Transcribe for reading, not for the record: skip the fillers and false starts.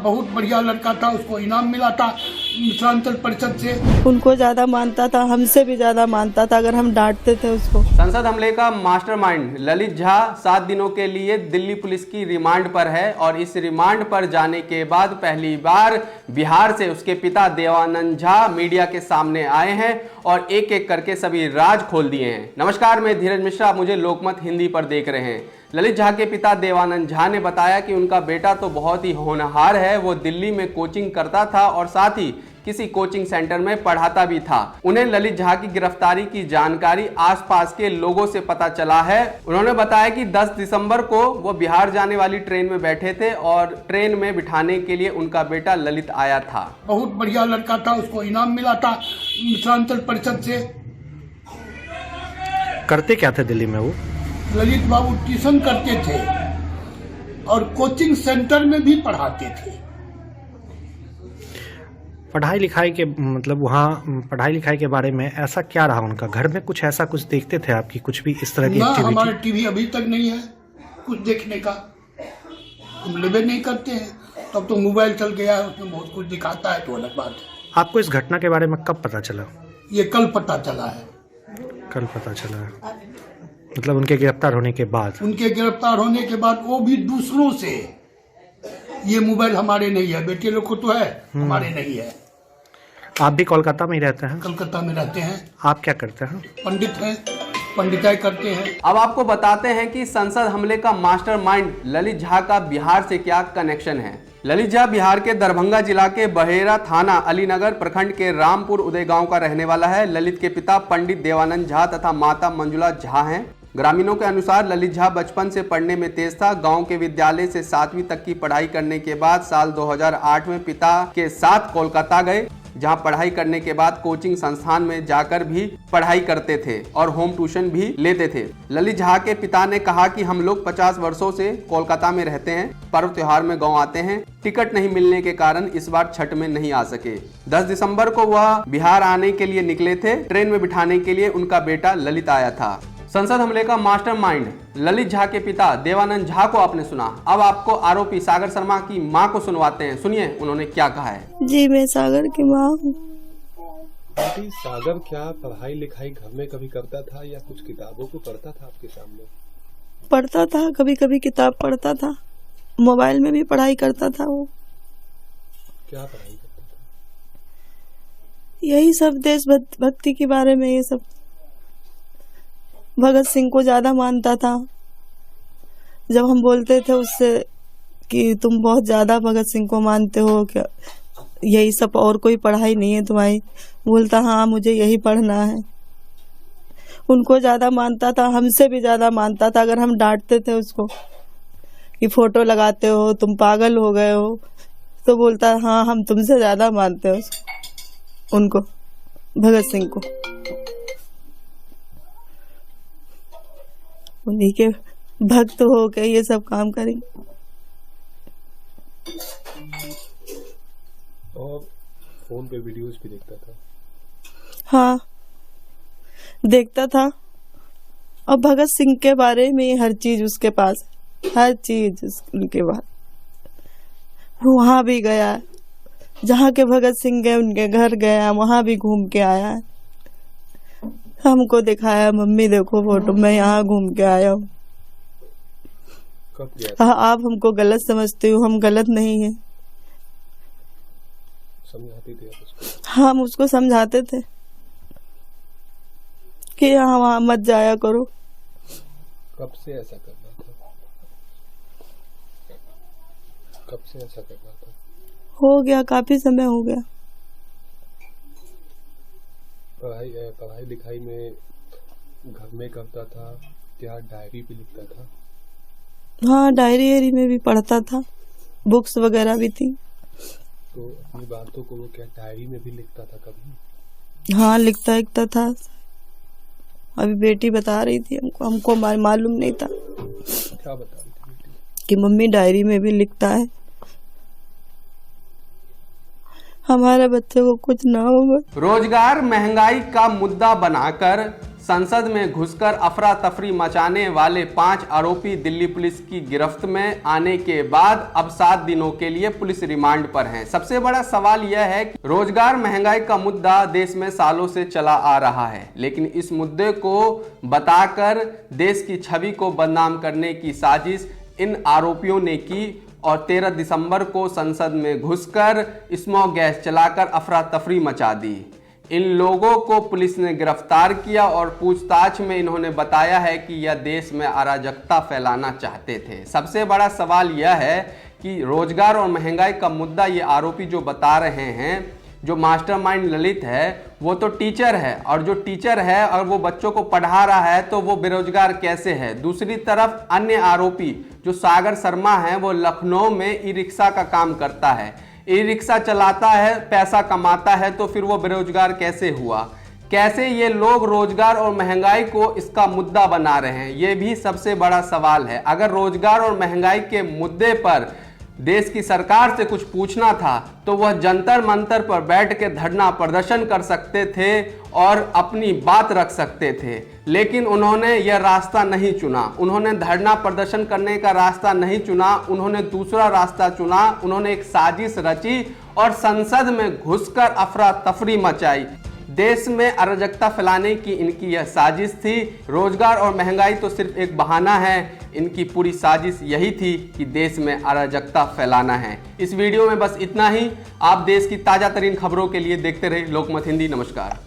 बहुत बढ़िया लड़का था, उसको इनाम मिला था मिथिलांचल परिषद से। उनको ज्यादा मानता था, हमसे भी ज्यादा मानता था अगर हम डांटते थे उसको। संसद हमले का मास्टरमाइंड ललित झा 7 दिनों के लिए दिल्ली पुलिस की रिमांड पर है और इस रिमांड पर जाने के बाद पहली बार बिहार से उसके पिता देवानंद झा मीडिया के सामने आए हैं और एक एक करके सभी राज खोल दिए हैं। नमस्कार, मैं धीरज मिश्रा, मुझे लोकमत हिंदी पर देख रहे हैं। ललित झा के पिता देवानंद झा ने बताया कि उनका बेटा तो बहुत ही होनहार है, वो दिल्ली में कोचिंग करता था और साथ ही किसी कोचिंग सेंटर में पढ़ाता भी था। उन्हें ललित झा की गिरफ्तारी की जानकारी आसपास के लोगों से पता चला है। उन्होंने बताया कि 10 दिसंबर को वो बिहार जाने वाली ट्रेन में बैठे थे और ट्रेन में बिठाने के लिए उनका बेटा ललित आया था। बहुत बढ़िया लड़का था, उसको इनाम मिला था मिथिलांचल परिषद से। करते क्या थे दिल्ली में वो? ललित बाबू ट्यूशन करते थे और कोचिंग सेंटर में भी पढ़ाते थे। पढ़ाई लिखाई के मतलब वहाँ पढ़ाई लिखाई के बारे में ऐसा क्या रहा उनका? घर में कुछ ऐसा कुछ देखते थे आपकी, कुछ भी इस तरह की ना, एक्टिविटी? हमारे टीवी अभी तक नहीं है कुछ देखने का, हम लेवे नहीं करते हैं। तब तो मोबाइल चल गया है, उसमें बहुत कुछ दिखाता है, तो अलग बात है। आपको इस घटना के बारे में कब पता चला? ये कल पता चला है। कल पता चला है, मतलब उनके गिरफ्तार होने के बाद? उनके गिरफ्तार होने के बाद वो भी दूसरों से, ये मोबाइल हमारे नहीं है, बेटे लोग को तो है, हमारे नहीं है। आप भी कोलकाता में ही रहते हैं? कलकत्ता में रहते हैं। आप क्या करते हैं? पंडित हैं, पंडिताई करते हैं। अब आपको बताते हैं कि संसद हमले का मास्टरमाइंड ललित झा का बिहार से क्या कनेक्शन है। ललित झा बिहार के दरभंगा जिला के बहेरा थाना अलीनगर प्रखंड के रामपुर उदय गांव का रहने वाला है। ललित के पिता पंडित देवानंद झा तथा माता मंजुला झा हैं। ग्रामीणों के अनुसार ललित झा बचपन से पढ़ने में तेज था। गांव के विद्यालय से 7वीं तक की पढ़ाई करने के बाद साल 2008 में पिता के साथ कोलकाता गए, जहां पढ़ाई करने के बाद कोचिंग संस्थान में जाकर भी पढ़ाई करते थे और होम ट्यूशन भी लेते थे। ललित झा के पिता ने कहा कि हम लोग 50 वर्षों से कोलकाता में रहते हैं, पर्व त्योहार में गांव आते हैं। टिकट नहीं मिलने के कारण इस बार छठ में नहीं आ सके। 10 दिसंबर को वह बिहार आने के लिए निकले थे। ट्रेन में बिठाने के लिए उनका बेटा ललित आया था। संसद हमले का मास्टरमाइंड ललित झा के पिता देवानंद झा को आपने सुना। अब आपको आरोपी सागर शर्मा की मां को सुनवाते हैं, सुनिए उन्होंने क्या कहा है। जी, मैं सागर की माँ हूँ। सागर क्या पढ़ाई लिखाई घर में कभी करता था या कुछ किताबों को पढ़ता था आपके सामने? पढ़ता था, कभी कभी किताब पढ़ता था, मोबाइल में भी पढ़ाई करता था। वो क्या पढ़ाई करता था? यही सब देशभक्ति के बारे में, ये सब भगत सिंह को ज्यादा मानता था। जब हम बोलते थे उससे कि तुम बहुत ज्यादा भगत सिंह को मानते हो क्या, यही सब, और कोई पढ़ाई नहीं है तुम्हारी? बोलता हाँ मुझे यही पढ़ना है। उनको ज्यादा मानता था, हमसे भी ज्यादा मानता था अगर हम डांटते थे उसको कि फोटो लगाते हो, तुम पागल हो गए हो, तो बोलता हाँ हम तुमसे ज्यादा मानते हो उनको, भगत सिंह को। उन्हीं के भक्त हो के ये सब काम करेंगे। और फोन पे वीडियोस भी देखता था? हाँ, देखता था। और भगत सिंह के बारे में हर चीज उसके पास, हर चीज उनके बाद। वो वहां भी गया, जहाँ के भगत सिंह गए उनके घर गया, वहां भी घूम के आया। हमको दिखाया, मम्मी देखो फोटो, मैं यहाँ घूम के आया हूँ। कब गया? आप हमको गलत समझते हो, हम गलत नहीं है। समझाते थे आप उसको? हम उसको समझाते थे कि यहाँ वहाँ मत जाया करो। कब से ऐसा कर रहा था? कब से ऐसा कर रहा था? हो गया, काफी समय हो गया। पढ़ाई लिखाई में घर में करता था क्या? डायरी भी लिखता था? हाँ, डायरी में भी पढ़ता था, बुक्स वगैरह भी थी। तो अपनी बातों को वो क्या डायरी में भी लिखता था कभी? हाँ, लिखता था। अभी बेटी बता रही थी हमको मालूम नहीं था। क्या बता रही थी बेटी? कि मम्मी डायरी में भी लिखता है, हमारे बच्चे को कुछ ना हो। रोजगार महंगाई का मुद्दा बनाकर संसद में घुसकर अफरा तफरी मचाने वाले 5 आरोपी दिल्ली पुलिस की गिरफ्त में आने के बाद अब 7 दिनों के लिए पुलिस रिमांड पर हैं। सबसे बड़ा सवाल यह है कि रोजगार महंगाई का मुद्दा देश में सालों से चला आ रहा है, लेकिन इस मुद्दे को बताकर देश की छवि को बदनाम करने की साजिश इन आरोपियों ने की और 13 दिसंबर को संसद में घुसकर स्मोक गैस चलाकर अफरा तफरी मचा दी। इन लोगों को पुलिस ने गिरफ्तार किया और पूछताछ में इन्होंने बताया है कि यह देश में अराजकता फैलाना चाहते थे। सबसे बड़ा सवाल यह है कि रोजगार और महंगाई का मुद्दा ये आरोपी जो बता रहे हैं, जो मास्टरमाइंड ललित है वो तो टीचर है, और जो टीचर है और वो बच्चों को पढ़ा रहा है तो वो बेरोजगार कैसे है। दूसरी तरफ अन्य आरोपी जो सागर शर्मा है वो लखनऊ में ई रिक्शा का काम करता है, ई रिक्शा चलाता है, पैसा कमाता है, तो फिर वो बेरोजगार कैसे हुआ। कैसे ये लोग रोजगार और महंगाई को इसका मुद्दा बना रहे हैं, ये भी सबसे बड़ा सवाल है। अगर रोजगार और महंगाई के मुद्दे पर देश की सरकार से कुछ पूछना था तो वह जंतर मंतर पर बैठ के धरना प्रदर्शन कर सकते थे और अपनी बात रख सकते थे, लेकिन उन्होंने यह रास्ता नहीं चुना। उन्होंने धरना प्रदर्शन करने का रास्ता नहीं चुना, उन्होंने दूसरा रास्ता चुना। उन्होंने एक साजिश रची और संसद में घुसकर अफरा तफरी मचाई। देश में अराजकता फैलाने की इनकी यह साजिश थी। रोजगार और महंगाई तो सिर्फ एक बहाना है, इनकी पूरी साजिश यही थी कि देश में अराजकता फैलाना है। इस वीडियो में बस इतना ही। आप देश की ताज़ा तरीन खबरों के लिए देखते रहे लोकमत हिंदी। नमस्कार।